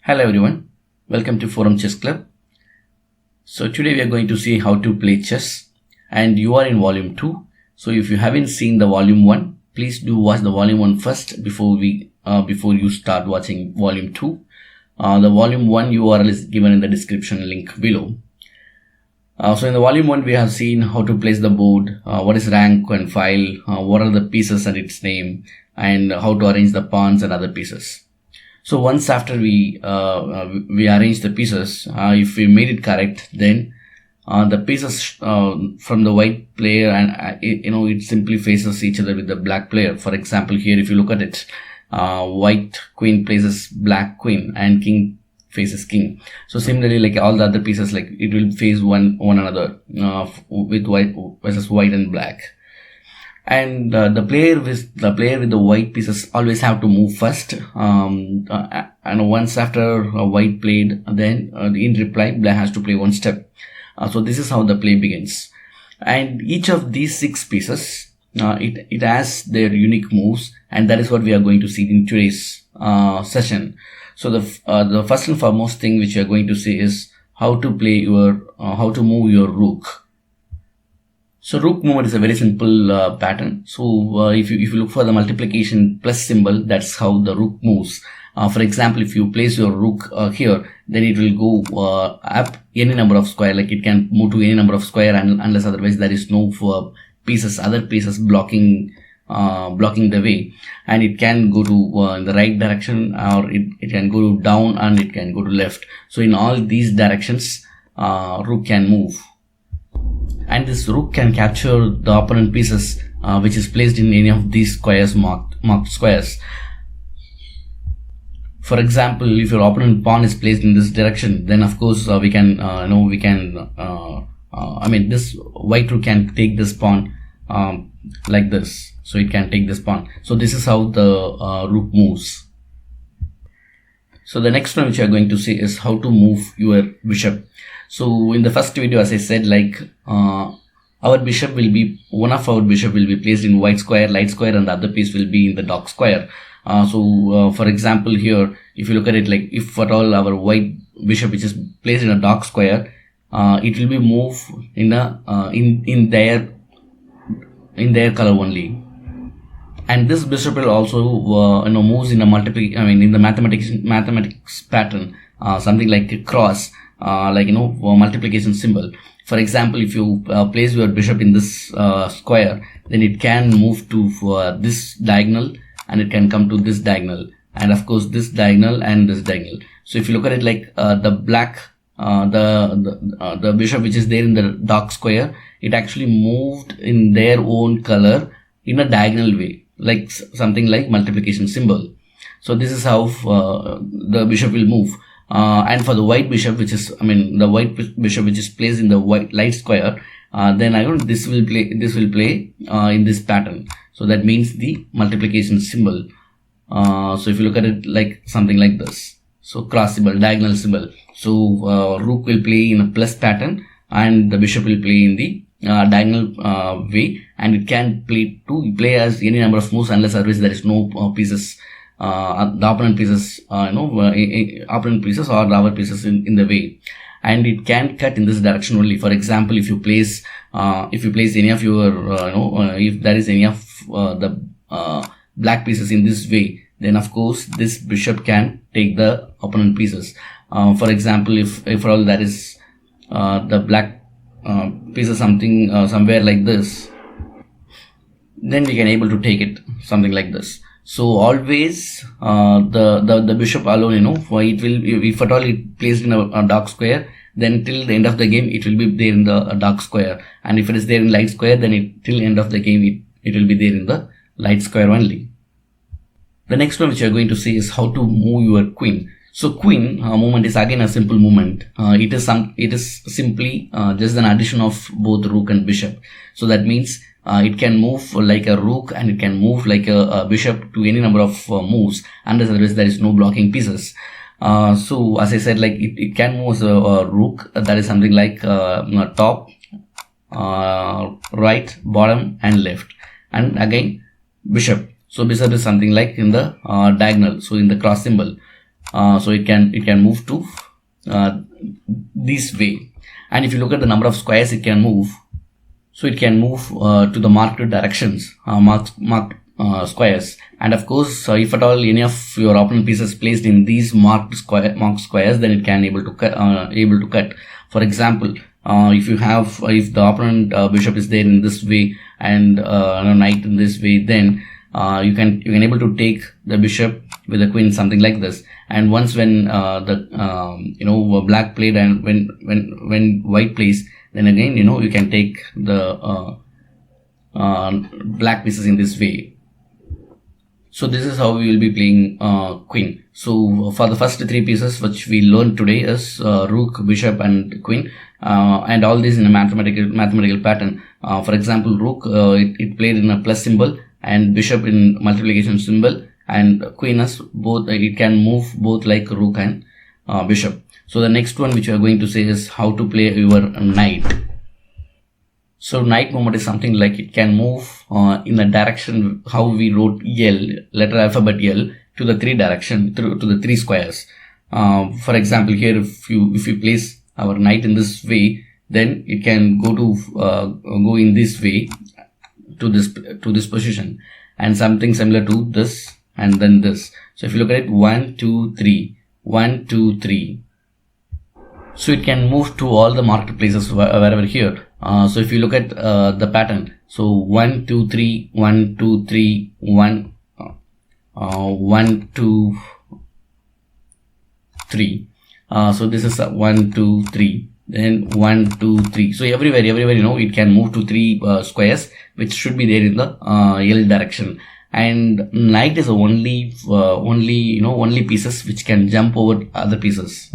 Hello everyone, welcome to Forum Chess Club. So today we are going to see how to play chess, and you are in volume 2. So if you haven't seen the volume 1, please do watch the volume 1 first before you start watching volume 2. The volume 1 URL is given in the description link below. So in the volume 1 we have seen how to place the board, what is rank and file, what are the pieces and its name, and how to arrange the pawns and other pieces. So once after we arrange the pieces, if we made it correct, then the pieces from the white player and it simply faces each other with the black player. For example, here if you look at it, white queen places black queen and king faces king. So similarly, like all the other pieces, like it will face one another with white versus white and black. And the player with the white pieces always have to move first, and once after white played, then in reply black has to play one step. So this is how the play begins, and each of these 6 pieces it has their unique moves, and that is what we are going to see in today's session. So the first and foremost thing which we are going to see is how to play how to move your rook. So rook movement is a very simple pattern. So if you look for the multiplication plus symbol, that's how the rook moves. For example, if you place your rook here, then it will go up any number of square, like it can move to any number of square, unless otherwise there is no other pieces blocking the way, and it can go to in the right direction, or it can go down, and it can go to left. So in all these directions, rook can move. And this rook can capture the opponent pieces which is placed in any of these squares, marked squares. For example, if your opponent pawn is placed in this direction, then of course this white rook can take this pawn like this. So it can take this pawn. So this is how the rook moves. So the next one which you are going to see is how to move your bishop. So in the first video, as I said, like one of our bishop will be placed in white square, light square, and the other piece will be in the dark square. For example, here if you look at it, like if at all our white bishop which is placed in a dark square, it will be moved in their color only. And this bishop will also moves in a in the mathematics pattern, something like a cross, multiplication symbol. For example, if you place your bishop in this square, then it can move to this diagonal, and it can come to this diagonal, and of course this diagonal and this diagonal. So if you look at it, like the black the bishop which is there in the dark square, it actually moved in their own color in a diagonal way, like something like multiplication symbol. So this is how the bishop will move. And for the white bishop, which is placed in the white light square, then this will play in this pattern. So that means the multiplication symbol. So if you look at it, like something like this, so cross symbol, diagonal symbol. So rook will play in a plus pattern, and the bishop will play in the diagonal way, and it can play as any number of moves, unless otherwise there is no pieces, the opponent pieces, opponent pieces or our pieces in the way, and it can cut in this direction only. For example, if you place any of your if there is any of the black pieces in this way, then of course this bishop can take the opponent pieces. For example, if all that is the black pieces somewhere like this, then we can able to take it something like this. So always the bishop alone, it will, if at all it placed in a dark square, then till the end of the game it will be there in the dark square, and if it is there in light square, then till end of the game it will be there in the light square only. The next one which you are going to see is how to move your queen. So queen movement is again a simple movement. It is simply just an addition of both rook and bishop. So that means it can move like a rook, and it can move like a bishop to any number of moves, unless otherwise there is no blocking pieces. So as I said, like it can move as a rook, that is something like top, right, bottom, and left, and again bishop. So bishop is something like in the diagonal, so in the cross symbol. So it can move to this way. And if you look at the number of squares it can move, so it can move to the marked directions, marked squares. And of course, if at all any of your opponent pieces placed in these marked squares, then it can able to cut. For example, if the opponent bishop is there in this way and knight in this way, then you can able to take the bishop with the queen, something like this. And once when the black played and when white plays, then again you can take the black pieces in this way. So this is how we will be playing queen. So for the first three pieces which we learned today is rook, bishop and queen, and all these in a mathematical pattern. For example, rook it played in a plus symbol, and bishop in multiplication symbol, and queen as both, it can move both like rook and bishop. So the next one which we are going to say is how to play your knight. So knight movement is something like it can move in the direction how we wrote L, letter alphabet L, to the three direction, to the three squares. For example, here if you place our knight in this way, then it can go in this way to this position, and something similar to this, and then this. So if you look at it, 1 2 3, 1 2 3. So it can move to all the marked places wherever here. So if you look at the pattern, so 1 2 3, 1 2 3, 1 1 2 3. So this is 1 2 3, then 1 2 3. So everywhere it can move to three squares which should be there in the L direction. And knight is the only pieces which can jump over other pieces.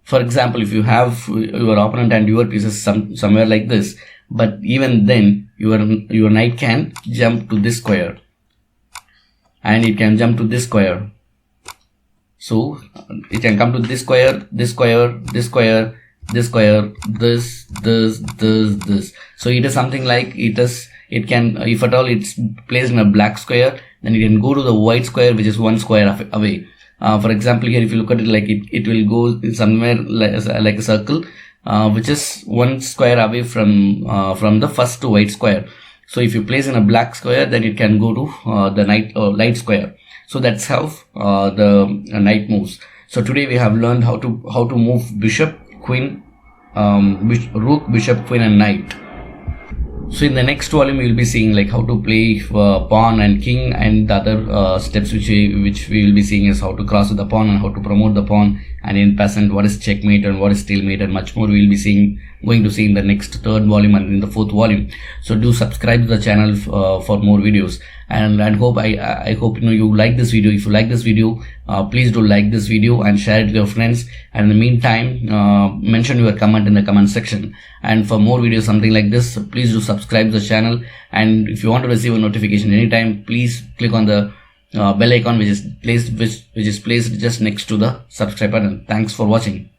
For example, if you have your opponent and your pieces somewhere like this, but even then your knight can jump to this square, and it can jump to this square. So it can come to this square, this square, this square, this square, this. So it is something like it can, if at all it's placed in a black square, then it can go to the white square which is one square away. For example, here if you look at it, like it will go somewhere like a circle which is one square away from the first white square. So if you place in a black square, then it can go to the light square. So that's how the knight moves. So today we have learned how to move bishop, queen, rook, bishop, queen and knight. So in the next volume we will be seeing like how to play pawn and king, and the other steps which we will be seeing is how to cross with the pawn and how to promote the pawn, and in Passant what is checkmate and what is stalemate, and much more we will be going to see in the next third volume and in the fourth volume. So do subscribe to the channel for more videos, and hope I hope you like this video. If you like this video, please do like this video and share it with your friends, and in the meantime mention your comment in the comment section. And for more videos something like this, please do subscribe to the channel, and if you want to receive a notification anytime, please click on the bell icon which is placed just next to the subscribe button. Thanks for watching.